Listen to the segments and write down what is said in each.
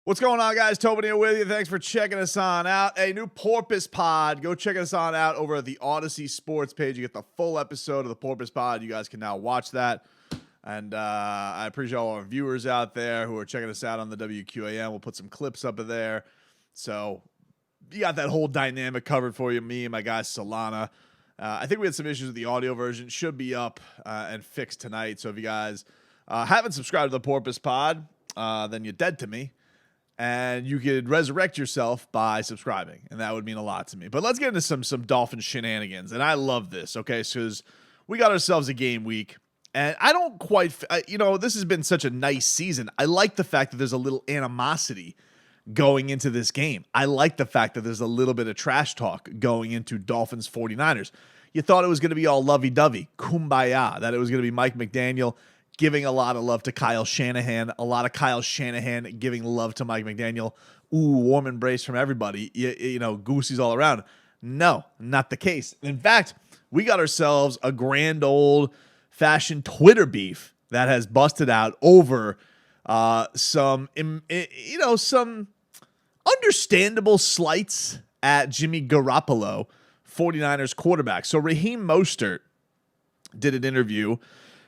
What's going on, guys? Tobin here with you. Thanks for checking us on out. A new Porpoise Pod. Go check us on out over at the Odyssey Sports page. You get the full episode of the Porpoise Pod. You guys can now watch that. And I appreciate all our viewers out there who are checking us out on the WQAM. We'll put some clips up of there. So you got that whole dynamic covered for you, me and my guy Solana. I think we had some issues with the audio version. Should be up and fixed tonight. So if you guys haven't subscribed to the Porpoise Pod, then you're dead to me. And you could resurrect yourself by subscribing, and that would mean a lot to me. But let's get into some Dolphin shenanigans, and I love this, okay? Because we got ourselves a game week, and I don't quite, this has been such a nice season. I like the fact that there's a little animosity going into this game. I like the fact that there's a little bit of trash talk going into Dolphins 49ers. You thought it was going to be all lovey-dovey, kumbaya, that it was going to be Mike McDaniel giving a lot of love to Kyle Shanahan, a lot of Kyle Shanahan giving love to Mike McDaniel. Ooh, warm embrace from everybody. Goosies all around. No, not the case. In fact, we got ourselves a grand old-fashioned Twitter beef that has busted out over some understandable slights at Jimmy Garoppolo, 49ers quarterback. So Raheem Mostert did an interview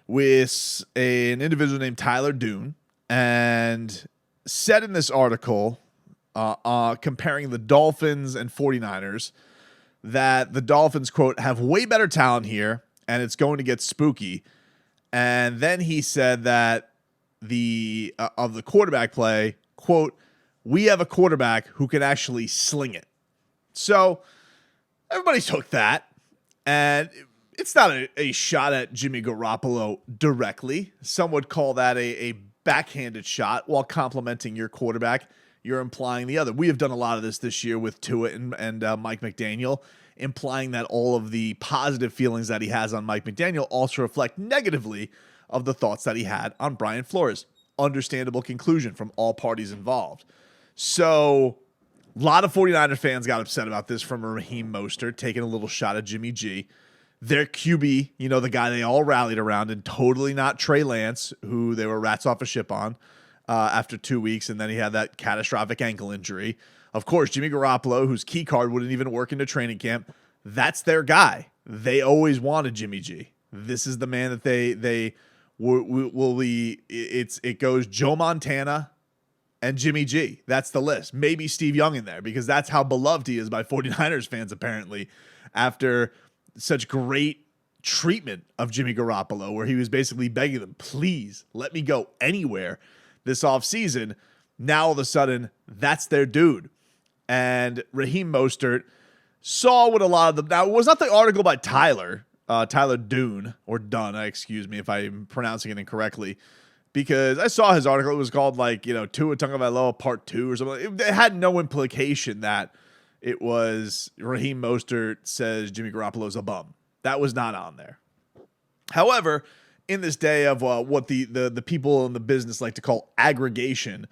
with an individual named Tyler Dune, and said in this article, comparing the Dolphins and 49ers, that the Dolphins, quote, have way better talent here, and it's going to get spooky. And then he said that of the quarterback play, quote, we have a quarterback who can actually sling it. So everybody took that, and it's not a shot at Jimmy Garoppolo directly. Some would call that a backhanded shot while complimenting your quarterback. You're implying the other. We have done a lot of this year with Tua and Mike McDaniel, implying that all of the positive feelings that he has on Mike McDaniel also reflect negatively of the thoughts that he had on Brian Flores. Understandable conclusion from all parties involved. So a lot of 49er fans got upset about this from Raheem Mostert, taking a little shot at Jimmy G. Their QB, the guy they all rallied around, and totally not Trey Lance, who they were rats off a ship on after 2 weeks, and then he had that catastrophic ankle injury. Of course, Jimmy Garoppolo, whose key card wouldn't even work into training camp, that's their guy. They always wanted Jimmy G. This is the man that they will be. It goes Joe Montana and Jimmy G. That's the list. Maybe Steve Young in there, because that's how beloved he is by 49ers fans, apparently, after such great treatment of Jimmy Garoppolo, where he was basically begging them, please let me go anywhere this offseason. Now all of a sudden, that's their dude. And Raheem Mostert saw what a lot of them. Now, it was not the article by Tyler Dune, or Dunn, excuse me if I'm pronouncing it incorrectly, because I saw his article. It was called Tua Tagovailoa Part 2 or something. It had no implication that it was Raheem Mostert says Jimmy Garoppolo's a bum. That was not on there. However, in this day of what the people in the business like to call aggregation,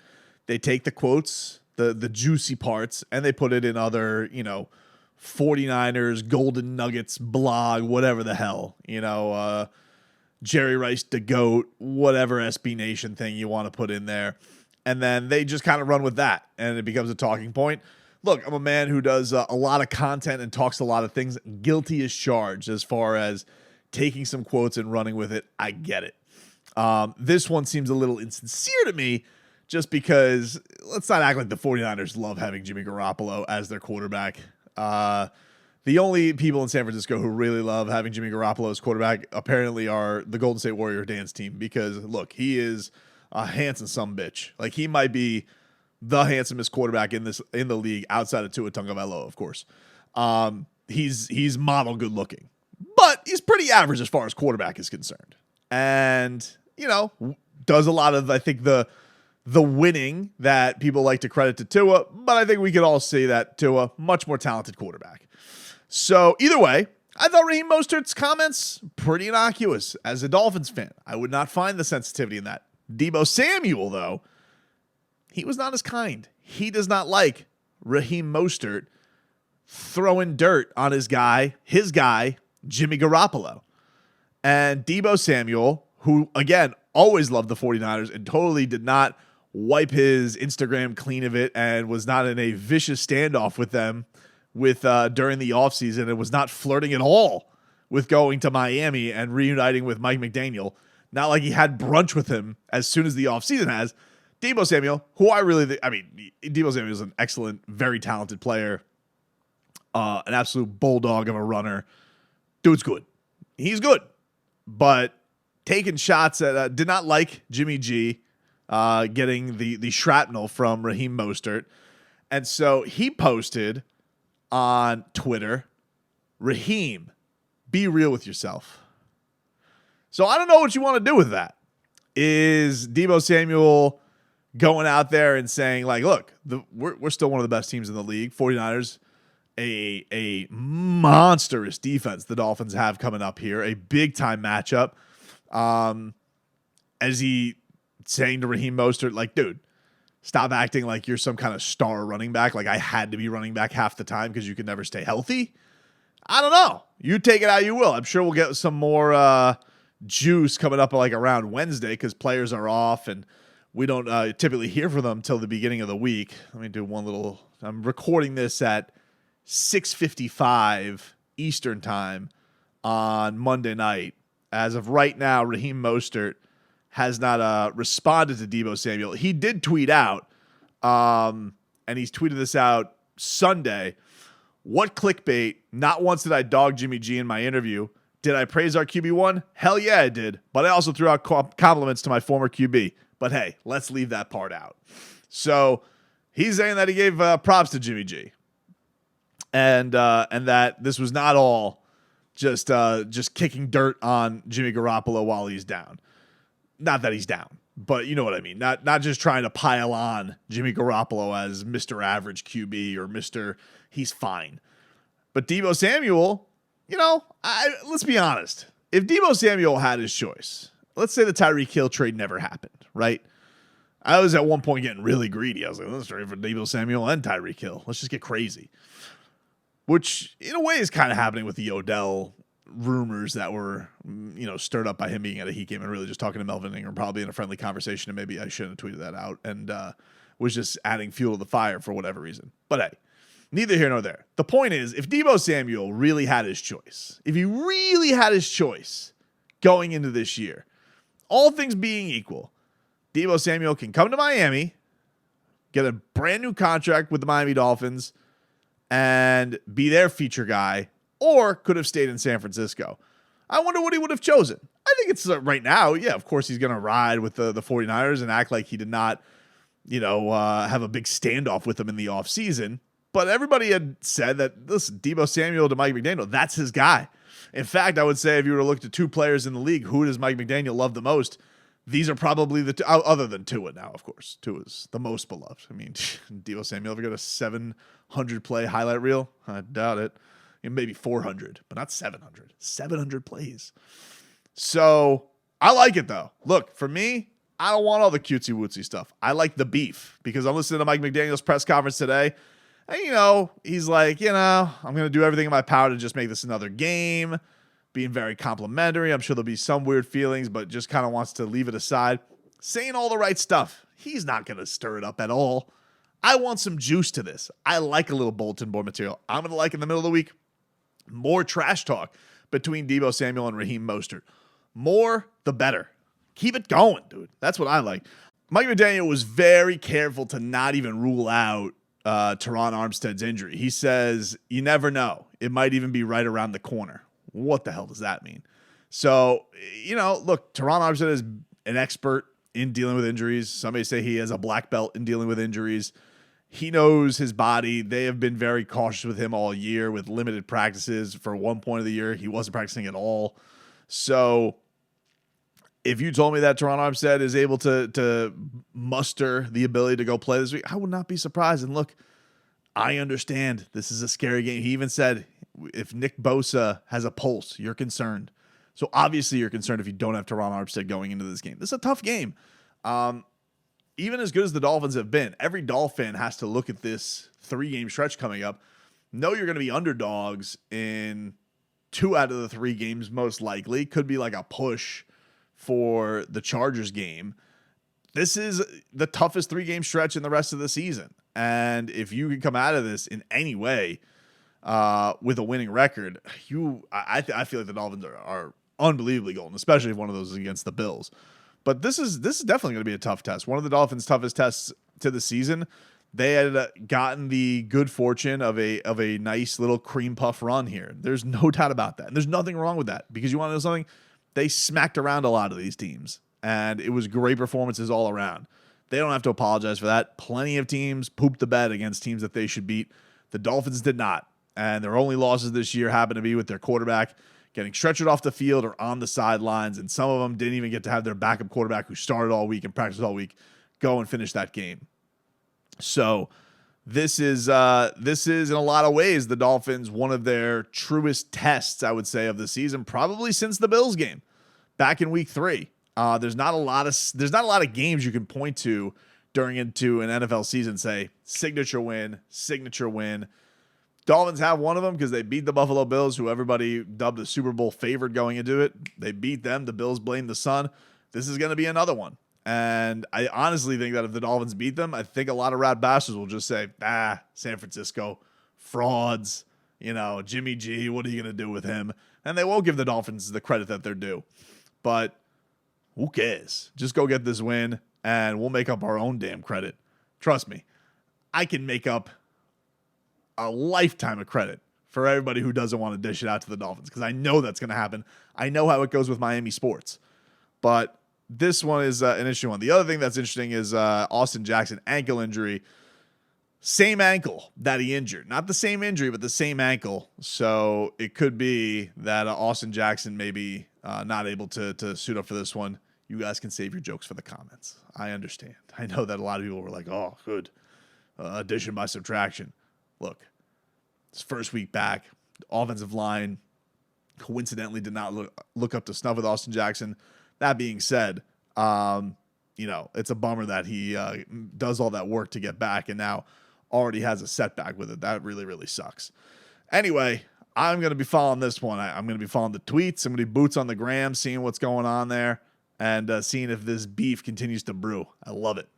they take the quotes, the juicy parts, and they put it in other, 49ers, Golden Nuggets blog, whatever the hell, Jerry Rice the GOAT, whatever SB Nation thing you want to put in there. And then they just kind of run with that, and it becomes a talking point. Look, I'm a man who does a lot of content and talks a lot of things. Guilty as charged as far as taking some quotes and running with it. I get it. This one seems a little insincere to me, just because let's not act like the 49ers love having Jimmy Garoppolo as their quarterback. The only people in San Francisco who really love having Jimmy Garoppolo as quarterback apparently are the Golden State Warrior dance team, because, look, he is a handsome sumbitch. Like, he might be the handsomest quarterback in the league outside of Tua Tagovailoa, of course. He's model good looking, but he's pretty average as far as quarterback is concerned. And, does a lot of, I think, the winning that people like to credit to Tua, but I think we could all see that Tua, much more talented quarterback. So either way, I thought Raheem Mostert's comments pretty innocuous. As a Dolphins fan, I would not find the sensitivity in that. Deebo Samuel, though, he was not as kind. He does not like Raheem Mostert throwing dirt on his guy, Jimmy Garoppolo. And Deebo Samuel, who, again, always loved the 49ers and totally did not wipe his Instagram clean of it and was not in a vicious standoff with them during the offseason and was not flirting at all with going to Miami and reuniting with Mike McDaniel. Not like he had brunch with him as soon as the offseason has. Deebo Samuel, who Deebo Samuel is an excellent, very talented player, an absolute bulldog of a runner. Dude's good. He's good. But taking shots at, did not like Jimmy G getting the shrapnel from Raheem Mostert. And so he posted on Twitter, Raheem, be real with yourself. So I don't know what you want to do with that. Is Deebo Samuel going out there and saying, like, look, we're still one of the best teams in the league. 49ers, a monstrous defense the Dolphins have coming up here, a big-time matchup. As he saying to Raheem Mostert, like, dude, stop acting like you're some kind of star running back. Like I had to be running back half the time because you could never stay healthy. I don't know. You take it how you will. I'm sure we'll get some more juice coming up like around Wednesday because players are off and we don't typically hear from them till the beginning of the week. Let me do one little. I'm recording this at 6:55 Eastern time on Monday night. As of right now, Raheem Mostert has not responded to Deebo Samuel. He did tweet out, and he's tweeted this out Sunday. What clickbait? Not once did I dog Jimmy G in my interview. Did I praise our QB1? Hell yeah, I did. But I also threw out compliments to my former QB. But hey, let's leave that part out. So he's saying that he gave props to Jimmy G, and that this was not all just kicking dirt on Jimmy Garoppolo while he's down. Not that he's down, but you know what I mean. Not just trying to pile on Jimmy Garoppolo as Mr. Average QB or Mr. He's fine. But Deebo Samuel, let's be honest. If Deebo Samuel had his choice, let's say the Tyreek Hill trade never happened, right? I was at one point getting really greedy. I was like, let's trade for Deebo Samuel and Tyreek Hill. Let's just get crazy. Which, in a way, is kind of happening with the Odell rumors that were, stirred up by him being at a Heat game and really just talking to Melvin Ingram, probably in a friendly conversation, and maybe I shouldn't have tweeted that out, and was just adding fuel to the fire for whatever reason. But hey, neither here nor there. The point is, if Deebo Samuel really had his choice, going into this year, all things being equal, Deebo Samuel can come to Miami, get a brand new contract with the Miami Dolphins, and be their feature guy, or could have stayed in San Francisco. I wonder what he would have chosen. I think it's right now, yeah, of course he's going to ride with the 49ers and act like he did not, have a big standoff with them in the offseason. But everybody had said that, listen, Deebo Samuel to Mike McDaniel, that's his guy. In fact, I would say if you were to look at two players in the league, who does Mike McDaniel love the most? These are probably the two, other than Tua now, of course. Tua is the most beloved. I mean, Deebo Samuel ever got a 700-play highlight reel? I doubt it. Maybe 400, but not 700. 700 plays. So I like it, though. Look, for me, I don't want all the cutesy-wootsy stuff. I like the beef because I'm listening to Mike McDaniel's press conference today. And, he's like, I'm going to do everything in my power to just make this another game, being very complimentary. I'm sure there'll be some weird feelings, but just kind of wants to leave it aside. Saying all the right stuff. He's not going to stir it up at all. I want some juice to this. I like a little bulletin board material. I'm going to like in the middle of the week more trash talk between Deebo Samuel and Raheem Mostert. More, the better. Keep it going, dude. That's what I like. Mike McDaniel was very careful to not even rule out Teron Armstead's injury. He says, you never know. It might even be right around the corner. What the hell does that mean? So, look, Teron Armstead is an expert in dealing with injuries. Somebody say he has a black belt in dealing with injuries. He knows his body. They have been very cautious with him all year with limited practices. For one point of the year, he wasn't practicing at all. So if you told me that Teron Armstead is able to muster the ability to go play this week, I would not be surprised. And look, I understand this is a scary game. He even said, if Nick Bosa has a pulse, you're concerned. So obviously you're concerned if you don't have Teron Armstead going into this game. This is a tough game. Even as good as the Dolphins have been, every Dolphin has to look at this 3-game stretch coming up. Know you're going to be underdogs in 2 out of the 3 games most likely. Could be like a push for the Chargers game. this is the toughest 3-game stretch in the rest of the season. And if you can come out of this in any way with a winning record, I feel like the Dolphins are unbelievably golden, especially if one of those is against the Bills. But this is definitely going to be a tough test. One of the Dolphins' toughest tests to the season. They had gotten the good fortune of a nice little cream puff run here. There's no doubt about that. And there's nothing wrong with that, because you want to know something? They smacked around a lot of these teams, and it was great performances all around. They don't have to apologize for that. Plenty of teams pooped the bed against teams that they should beat. The Dolphins did not. And their only losses this year happen to be with their quarterback getting stretchered off the field or on the sidelines. And some of them didn't even get to have their backup quarterback, who started all week and practiced all week, go and finish that game. So this is in a lot of ways the Dolphins, one of their truest tests, I would say, of the season, probably since the Bills game back in week 3. There's not a lot of games you can point to during into an NFL season, say signature win. Dolphins have one of them because they beat the Buffalo Bills, who everybody dubbed a Super Bowl favorite going into it. They beat them. The Bills blamed the sun. This is going to be another one. And I honestly think that if the Dolphins beat them, I think a lot of rat bastards will just say, San Francisco, frauds, Jimmy G, what are you going to do with him? And they won't give the Dolphins the credit that they're due. But who cares? Just go get this win, and we'll make up our own damn credit. Trust me, I can make up a lifetime of credit for everybody who doesn't want to dish it out to the Dolphins, because I know that's going to happen. I know how it goes with Miami sports. But this one is an interesting one. The other thing that's interesting is Austin Jackson, ankle injury. Same ankle that he injured. Not the same injury, but the same ankle. So it could be that Austin Jackson may be not able to suit up for this one. You guys can save your jokes for the comments. I understand. I know that a lot of people were like, oh, good. Addition by subtraction. Look, it's first week back. The offensive line coincidentally did not look up to snuff with Austin Jackson. That being said, it's a bummer that he does all that work to get back and now already has a setback with it. That really, really sucks. Anyway, I'm going to be following this one. I'm going to be following the tweets. I'm going to be boots on the gram, seeing what's going on there, and seeing if this beef continues to brew. I love it.